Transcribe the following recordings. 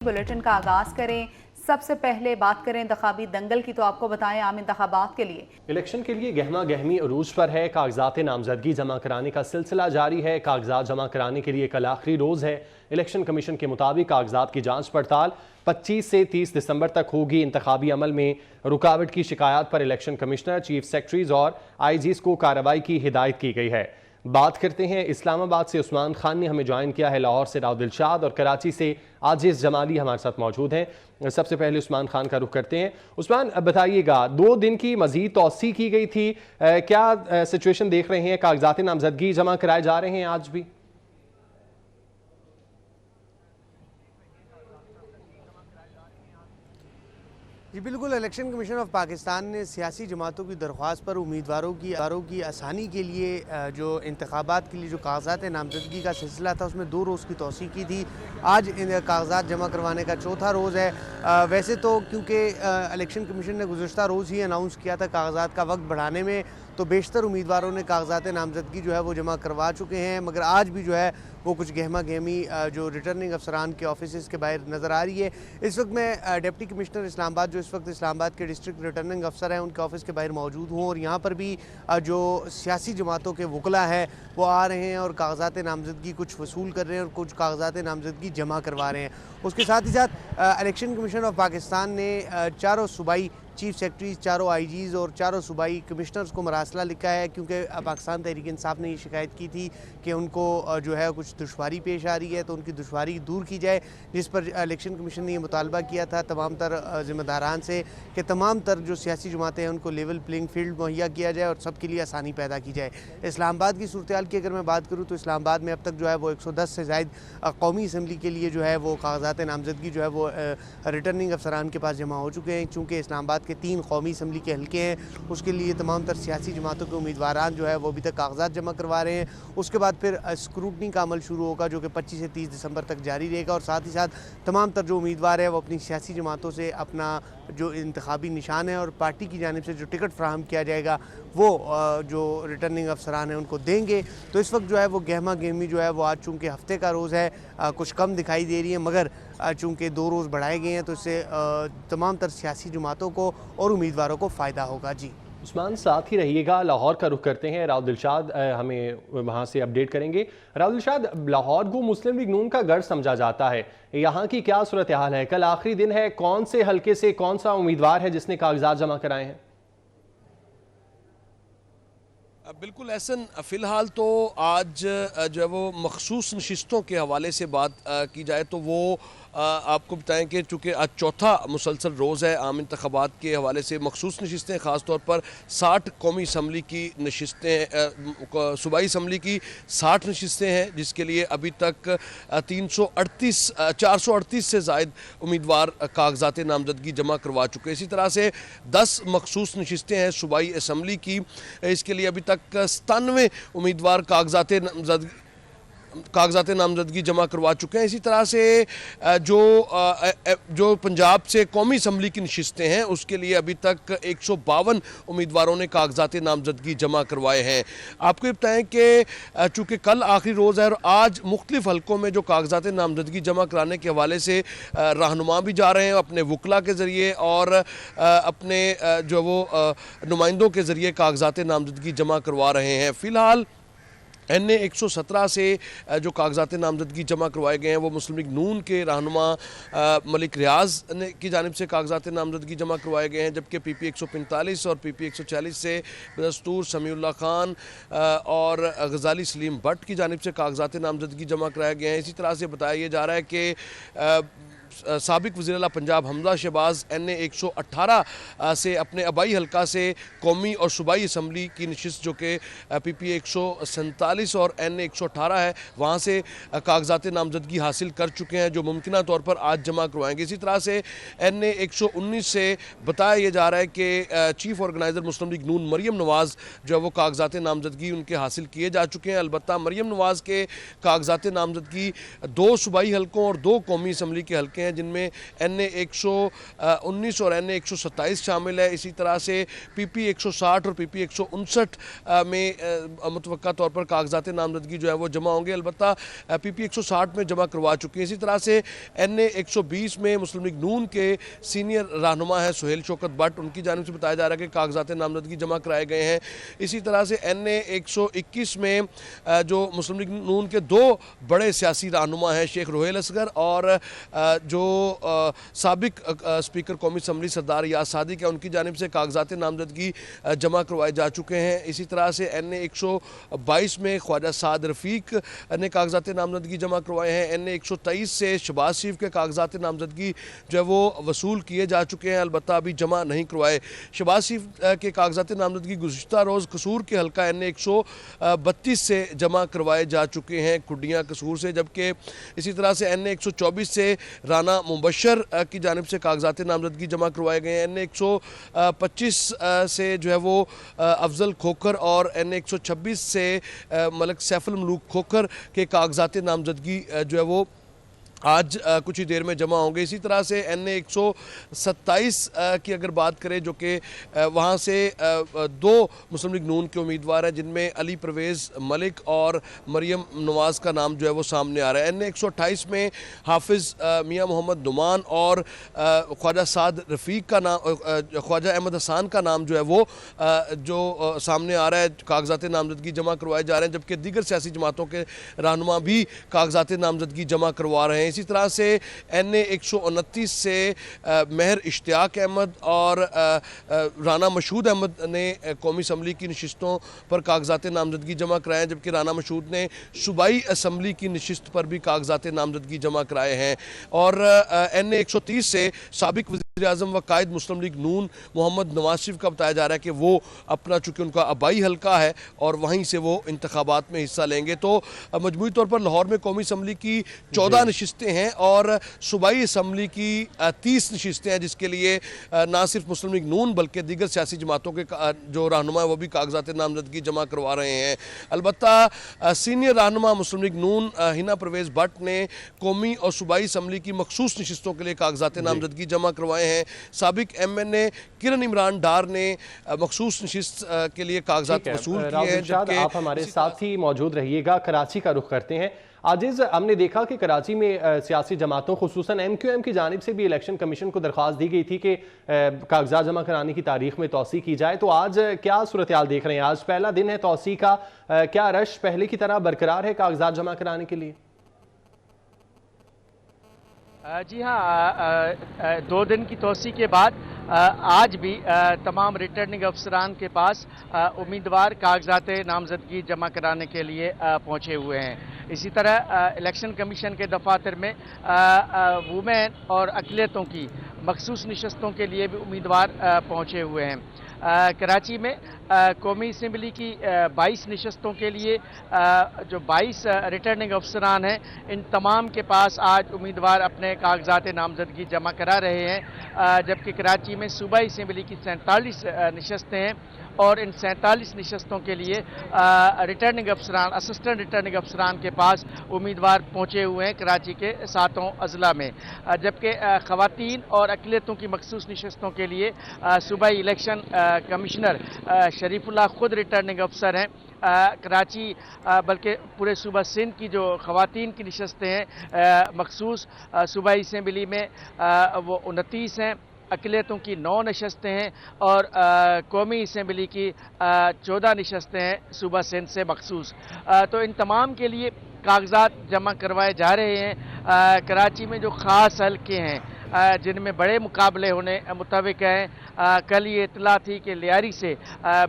Bulletin का आगाज करें। सबसे पहले बात करें इंतखाबी दंगल की, तो आपको बताएं आम इंतखाबात के लिए इलेक्शन के लिए गहमा गहमी अरूज पर है। कागजात नामजदगी जमा कराने का सिलसिला जारी है। कागजात जमा कराने के लिए कल आखिरी रोज है। इलेक्शन कमीशन के मुताबिक कागजात की जांच पड़ताल 25 से 30 दिसंबर तक होगी। इंतखाबी अमल में रुकावट की शिकायत पर इलेक्शन कमिश्नर, चीफ सेक्रेटरीज और आईजीज को कार्रवाई की हिदायत की गई है। बात करते हैं इस्लामाबाद से। उस्मान खान ने हमें ज्वाइन किया है। लाहौर से राव दिलशाद और कराची से आजिज जमाली हमारे साथ मौजूद हैं। सबसे पहले उस्मान खान का रुख करते हैं। उस्मान, बताइएगा, 2 दिन की मजीद तौसी की गई थी, क्या सिचुएशन देख रहे हैं? कागजात नामजदगी जमा कराए जा रहे हैं आज भी? जी बिल्कुल, इलेक्शन कमीशन ऑफ पाकिस्तान ने सियासी जमातों की दरख्वास्त पर उम्मीदवारों की आसानी के लिए जो इंतखाबात के लिए जो कागजात नामजदगी का सिलसिला था उसमें 2 रोज़ की तोसी की थी। आज इन कागजात जमा करवाने का चौथा रोज़ है। वैसे तो क्योंकि इलेक्शन कमीशन ने गुज़श्ता रोज़ ही अनाउंस किया था कागजात का वक्त बढ़ाने में, तो बेशतर उम्मीदवारों ने कागजात नामजदगी जो है वो जमा करवा चुके हैं, मगर आज भी जो है वो कुछ गहमा गहमी जो रिटर्निंग अफसरान के ऑफिस के बाहर नज़र आ रही है। इस वक्त मैं डिप्टी कमिश्नर इस्लामाबाद, जो इस वक्त इस्लामाबाद के डिस्ट्रिक्ट रिटर्निंग अफसर हैं, उनके ऑफिस के बाहर मौजूद हूँ और यहाँ पर भी जो सियासी जमातों के वकला हैं वो आ रहे हैं और कागजात नामजदगी कुछ वसूल कर रहे हैं और कुछ कागजात नामजदगी जमा करवा रहे हैं। उसके साथ ही साथ इलेक्शन कमीशन ऑफ पाकिस्तान ने चारों सूबाई चीफ सेक्रेटरीज, चारों आईजीज़ और चारों सूबाई कमिश्नर्स को मरासला लिखा है, क्योंकि पाकिस्तान तहरीक इंसाफ ने ये शिकायत की थी कि उनको जो है कुछ दुश्वारी पेश आ रही है, तो उनकी दुश्वारी दूर की जाए, जिस पर इलेक्शन कमीशन ने ये मुतालबा किया था तमाम तर ज़िम्मेदारान से कि तमाम तर जो सियासी जमातें हैं उनको लेवल प्लेइंग फील्ड मुहैया किया जाए और सबके लिए आसानी पैदा की जाए। इस्लामाबाद की सूरत हाल की अगर मैं बात करूँ तो इस्लामाबाद में अब तक जो है वो 110 से ज़ायद कौमी असम्बली के लिए जो है वो कागजात नामजदगी जो है वो रिटर्निंग अफसरान के पास जमा हो चुके हैं। चूँकि इस्लामाबाद के 3 कौमी असम्बली के हल्के हैं, उसके लिए तमाम तर सियासी जमातों के उम्मीदवार जो है वो अभी तक कागजात जमा करवा रहे हैं। उसके बाद फिर स्क्रूटनी का अमल शुरू होगा जो कि 25 से 30 दिसंबर तक जारी रहेगा और साथ ही साथ तमाम तर जो उम्मीदवार है वो अपनी सियासी जमातों से अपना जो इंतखाबी निशान है और पार्टी की जानिब से जो टिकट फ्राहम किया जाएगा वो जो रिटर्निंग अफसरान हैं उनको देंगे। तो इस वक्त जो है वो गहमा गहमी जो है वो आज चूँकि हफ्ते का रोज़ है कुछ कम दिखाई दे रही है, मगर चूँकि 2 रोज़ बढ़ाए गए हैं तो इससे तमाम तर सियासी जमातों को और उम्मीदवारों को फ़ायदा होगा। जी उस्मान, साथ ही रहिएगा। लाहौर का रुख करते हैं। राव दिलशाद हमें वहाँ से अपडेट करेंगे। राव दिलशाद, लाहौर को मुस्लिम लीग नून का गढ़ समझा जाता है, यहाँ की क्या सूरत हाल है? कल आखिरी दिन है, कौन से हल्के से कौन सा उम्मीदवार है जिसने कागजात जमा कराए हैं? बिल्कुल एहसन, फ़िलहाल तो आज जो है वो मखसूस नशिस्तों के हवाले से बात की जाए तो वो आपको बताएं कि चूँकि आज चौथा मुसलसल रोज़ है आम इंतखाबात के हवाले से मखसूस नशिस्तें, ख़ास तौर पर 60 कौमी असम्बली की नशिस्तें, सूबाई असम्बली की 60 नशिस्तें हैं, जिसके लिए अभी तक 438 से ज़ायद उम्मीदवार कागजात नामजदगी जमा करवा चुके हैं। इसी तरह से 10 मखसूस नशिस्तें हैं सूबाई असम्बली की, इसके लिए अभी तक 97 उम्मीदवार कागजात नामजदगी जमा करवा चुके हैं। इसी तरह से जो पंजाब से कौमी असम्बली की नशिस्तें हैं उसके लिए अभी तक 152 उम्मीदवारों ने कागजात नामजदगी जमा करवाए हैं। आपको ये बताएं कि चूँकि कल आखिरी रोज़ है और आज मुख्तलिफ हलकों में जो कागजात नामजदगी जमा कराने के हवाले से रहनुमा भी जा रहे हैं अपने वकला के ज़रिए और अपने जो वो नुमाइंदों के ज़रिए कागजात नामजदगी जमा करवा रहे हैं। फ़िलहाल NA 117 से जो कागजात नामजदगी जमा करवाए गए हैं वो मुस्लिम लीग नून के रहनुमा मलिक रियाज की जानिब से कागजात नामजदगी जमा करवाए गए हैं, जबकि PP 145 और PP 146 से दस्तूर समीउल्लाह खान और गजाली सलीम भट्ट की जानिब से कागजात नामजदगी जमा कराए गए हैं। इसी तरह से बताया जा रहा है कि साबिक वज़ीर-ए-आला पंजाब हमजा शहबाज NA 118 से अपने आबाई हल्का से कौमी और सूबाई असम्बली की नशिस्त जो कि PP 147 और NA 118 है वहाँ से कागजात नामजदगी हासिल कर चुके हैं, जो मुमकिन तौर पर आज जमा करवाएंगे। इसी तरह से NA 119 से बताया यह जा रहा है कि चीफ़ ऑर्गेनाइज़र मुस्लिम लीग नून मरियम नवाज़ जो है वो कागजात नामजदगी उनके हासिल किए जा चुके हैं। अलबत्ता मरियम नवाज़ के कागजात नामजदगी 2 सूबाई हल्कों और 2 कौमी असम्बली के हल्के चुके हैं, जिनमें NA 119 और NA 127 शामिल है। इसी तरह से PP 160 और PP 159 में मुतवक्का तौर पर कागजात नामजदगी जो है वो जमा होंगे। अलबत्ता PP 160 में जमा करवा चुके हैं। इसी तरह से NA 120 में मुस्लिम लीग नून के सीनियर रहनुमा है सुहेल शौकत भट्ट, उनकी जानिब से बताया जा रहा है कि कागजात नामजदगी जमा कराए गए हैं। इसी तरह से NA 121 में जो मुस्लिम लीग नून के दो बड़े सियासी रहनुमा हैं शेख रोहेल असगर और जो साबिक स्पीकर कौमी असम्बली सरदार याद सादिक है, उनकी जानिब से कागजात नामजदगी जमा करवाए जा चुके हैं। इसी तरह से NA 122 में ख्वाजा साद रफ़ीक ने कागजात नामजदगी जमा करवाए हैं। NA 123 से शहबाज शरीफ के कागजात नामजदगी जो है वो वसूल किए जा चुके हैं, अलबत्ता अभी जमा नहीं करवाए। शहबाज शरीफ के कागजात नामजदगी गुज़िश्ता रोज़ कसूर के हल्का NA 132 से जमा करवाए जा चुके हैं खुडियाँ कसूर से, जबकि इसी तरह से NA 124 से राना मुबशर की जानिब से कागजात नामजदगी जमा करवाए गए हैं। NA 125 से जो है वो अफजल खोखर और NA 126 से मलिक सैफुल मलूक खोखर के कागजात नामजदगी जो है वो आज कुछ ही देर में जमा होंगे। इसी तरह से NA 127 की अगर बात करें, जो कि वहाँ से दो मुस्लिम लीग नून के उम्मीदवार हैं, जिनमें अली परवेज़ मलिक और मरियम नवाज़ का नाम जो है वो सामने आ रहा है। NA 128 में हाफिज़ मियाँ मोहम्मद नुमान और ख्वाजा साद रफ़ीक का नाम, ख्वाजा अहमद हसान का नाम जो है वो जो सामने आ रहा है, कागजात नामजदगी जमा करवाए जा रहे हैं, जबकि दीगर सियासी जमातों के रहनुमा भी कागजात नामजदगी जमा करवा रहे हैं। इसी तरह से NA 129 से महर इश्तियाक अहमद और राना मशहूद अहमद ने कौमी असम्बली की नशिस्तों पर कागजात नामजदगी जमा कराए हैं, जबकि राना मशहूद ने सूबाई असम्बली की नशिस्त पर भी कागजात नामजदगी जमा कराए हैं। और NA 130 से साबिक वज़ीर आज़म व कायद मुस्लिम लीग नून मोहम्मद नवाज शरीफ का बताया जा रहा है कि वो अपना, चूँकि उनका आबाई हल्का है और वहीं से वो इंतखाबात में हिस्सा लेंगे। तो मजमूई तौर पर लाहौर में कौमी असम्बली की 14 नशिस्तें हैं और सूबाई असम्बली की 30 नशिस्तें हैं, जिसके लिए ना सिर्फ मुस्लिम लीग नून बल्कि दीगर सियासी जमातों के जो रहनुमा है वो भी कागजात नामजदगी जमा करवा रहे हैं। अलबत्ता सीनियर रहनुमा मुस्लिम लीग नून हिना परवेज़ भट्ट ने कौमी और सूबाई असम्बली की मखसूस नशिस्तों के लिए कागजात नामजदगी जमा करवाए हैं। साबिक MNA किरण इमरान डार ने मखसूस नशिस्त के लिए कागजात वसूल किए हैं। आप हमारे साथ ही मौजूद रहिएगा। कराची का रुख करते हैं। आजिज़, हमने देखा कि कराची में सियासी जमातों खुसूसन MQM की जानिब से भी इलेक्शन कमीशन को दरख्वास्त दी गई थी कि कागजात जमा कराने की तारीख में तौसी की जाए। तो आज क्या सूरत हाल देख रहे हैं? आज पहला दिन है तौसी का, क्या रश पहले की तरह बरकरार है कागजात जमा कराने के लिए? जी हाँ, 2 दिन की तोसी के बाद आज भी तमाम रिटर्निंग अफसरान के पास उम्मीदवार कागजात नामजदगी जमा कराने के लिए पहुँचे हुए हैं। इसी तरह इलेक्शन कमीशन के दफातर में वुमेन और अक़लियतों की मखसूस नशस्तों के लिए भी उम्मीदवार पहुँचे हुए हैं। कराची में कौमी असम्बली की 22 नशस्तों के लिए जो 22 रिटर्निंग अफसरान हैं, इन तमाम के पास आज उम्मीदवार अपने कागजात नामजदगी जमा करा रहे हैं, जबकि कराची में सूबाई असम्बली की 47 नशस्तें हैं और इन 47 नशस्तों के लिए रिटर्निंग अफसरान, असिस्टेंट रिटर्निंग अफसरान के पास उम्मीदवार पहुँचे हुए हैं कराची के 7 अजला में, जबकि ख़वातीन और अक़लियतों की मखसूस नशस्तों के लिए सूबाई इलेक्शन कमिश्नर शरीफुल्लाह खुद रिटर्निंग अफसर हैं। कराची बल्कि पूरे सूबा सिंध की जो ख़वातीन की नशस्तें हैं मखसूस सूबाई असम्बली में वो 29 हैं, अक़लियतों की 9 नशस्तें हैं और कौमी असम्बली की 14 नशस्तें हैं सूबा सिंध से मखसूस। तो इन तमाम के लिए कागजात जमा करवाए जा रहे हैं। कराची में जो ख़ास हल्के हैं जिनमें बड़े मुकाबले होने मुताबिक हैं, कल ये इतला थी कि लियारी से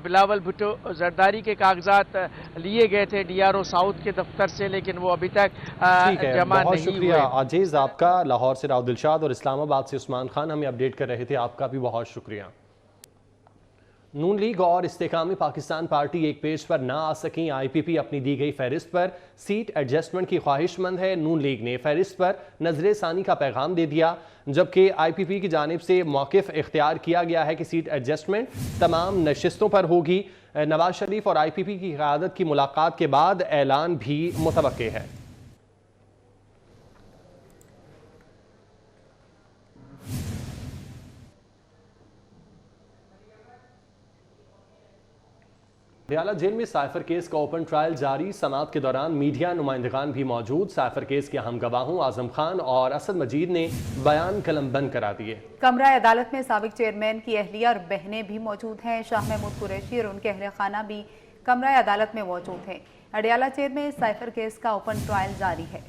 बिलावल भुट्टो जरदारी के कागजात लिए गए थे DRO साउथ के दफ्तर से, लेकिन वो अभी तक जमा नहीं हुए। शुक्रिया आजीज़ आपका। लाहौर से राव दिलशाद और इस्लामाबाद से उस्मान खान हमें अपडेट कर रहे थे, आपका भी बहुत शुक्रिया। नून लीग और इस्तेकामी पाकिस्तान पार्टी एक पेज पर ना आ सकी। IPP अपनी दी गई फहरिस्त पर सीट एडजस्टमेंट की ख्वाहिशमंद है। नून लीग ने फहरिस्त पर नजर सानी का पैगाम दे दिया, जबकि IPP की जानिब से मौक़िफ़ इख्तियार किया गया है कि सीट एडजस्टमेंट तमाम नशिस्तों पर होगी। नवाज शरीफ और IPP की क़यादत की मुलाकात के बाद ऐलान भी मुतवक्के है। अडयाला जेल में साइफर केस का ओपन ट्रायल जारी। समाअत के दौरान मीडिया नुमाइंदगान भी मौजूद। साइफर केस के अहम गवाहों आजम खान और असद मजीद ने बयान कलमबंद करा दिए। कमरा अदालत में साबिक चेयरमैन की अहलिया और बहनें भी मौजूद हैं। शाह महमूद कुरैशी और उनके अहल खाना भी कमरा अदालत में मौजूद हैं। अडयाला जेल में साइफर केस का ओपन ट्रायल जारी है।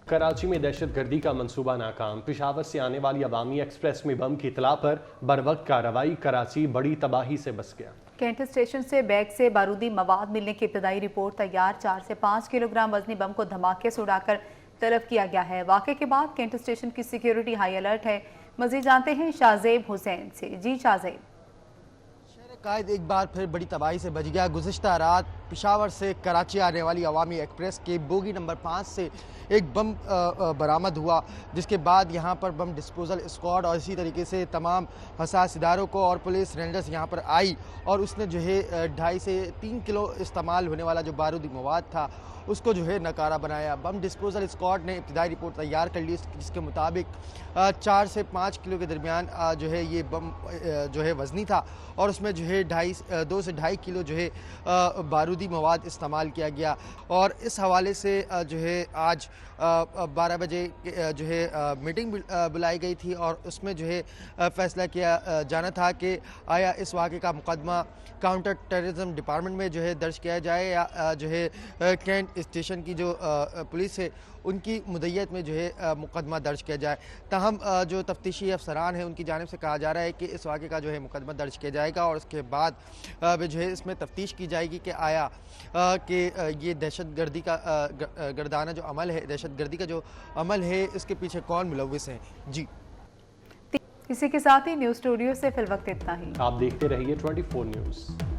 कराची में दहशतगर्दी का मंसूबा नाकाम। पेशावर से आने वाली अवामी एक्सप्रेस में बम की इतला पर बरवक्त कार्रवाई। कराची बड़ी तबाही से बच गया। कैंट स्टेशन से बैग से बारूदी मवाद मिलने की इब्तदाई रिपोर्ट तैयार। 4 से 5 किलोग्राम वजनी बम को धमाके से उड़ाकर तलब किया गया है। वाक़े के बाद कैंट स्टेशन की सिक्योरिटी हाई अलर्ट है। मज़ीद जानते हैं शाहजेब हुसैन से। जी शाहजेब। कायद एक बार फिर बड़ी तबाही से बच गया। गुज़िश्ता रात पेशावर से कराची आने वाली अवामी एक्सप्रेस के बोगी नंबर 5 से एक बम बरामद हुआ, जिसके बाद यहाँ पर बम डिस्पोजल स्क्वाड और इसी तरीके से तमाम हसास इदारों को और पुलिस रेंजर्स यहाँ पर आई और उसने जो है 2.5 से 3 किलो इस्तेमाल होने वाला जो बारूदी मवाद था उसको जो है नकारा बनाया। बम डिस्पोजल स्क्वाड ने इब्तिदाई रिपोर्ट तैयार कर ली, जिसके मुताबिक 4 से 5 किलो के दरमियान जो है ये बम जो है वज़नी था और उसमें जो है 2 से 2.5 किलो जो है बारूदी मवाद इस्तेमाल किया गया। और इस हवाले से जो है आज 12 बजे जो है मीटिंग बुलाई गई थी और उसमें जो है फ़ैसला किया जाना था कि आया इस वाक़े का मुकदमा काउंटर टेररिज्म डिपार्टमेंट में जो है दर्ज किया जाए या जो है कैंट स्टेशन की जो पुलिस है उनकी मुद्दत में जो है मुकदमा दर्ज किया जाए। ताहम जो तफ्तीशी अफसरान हैं उनकी जानिब से कहा जा रहा है कि इस वाक़े का जो है मुकदमा दर्ज किया जाएगा और उसके बाद जो है इसमें तफ्तीश की जाएगी कि आया कि ये दहशतगर्दी का गर्दाना जो अमल है, दहशतगर्दी का जो अमल है, इसके पीछे कौन मुलव्विस हैं। जी, इसी के साथ ही न्यूज़ स्टूडियो से फिल वक्त इतना ही। आप देखते रहिए 24 न्यूज़।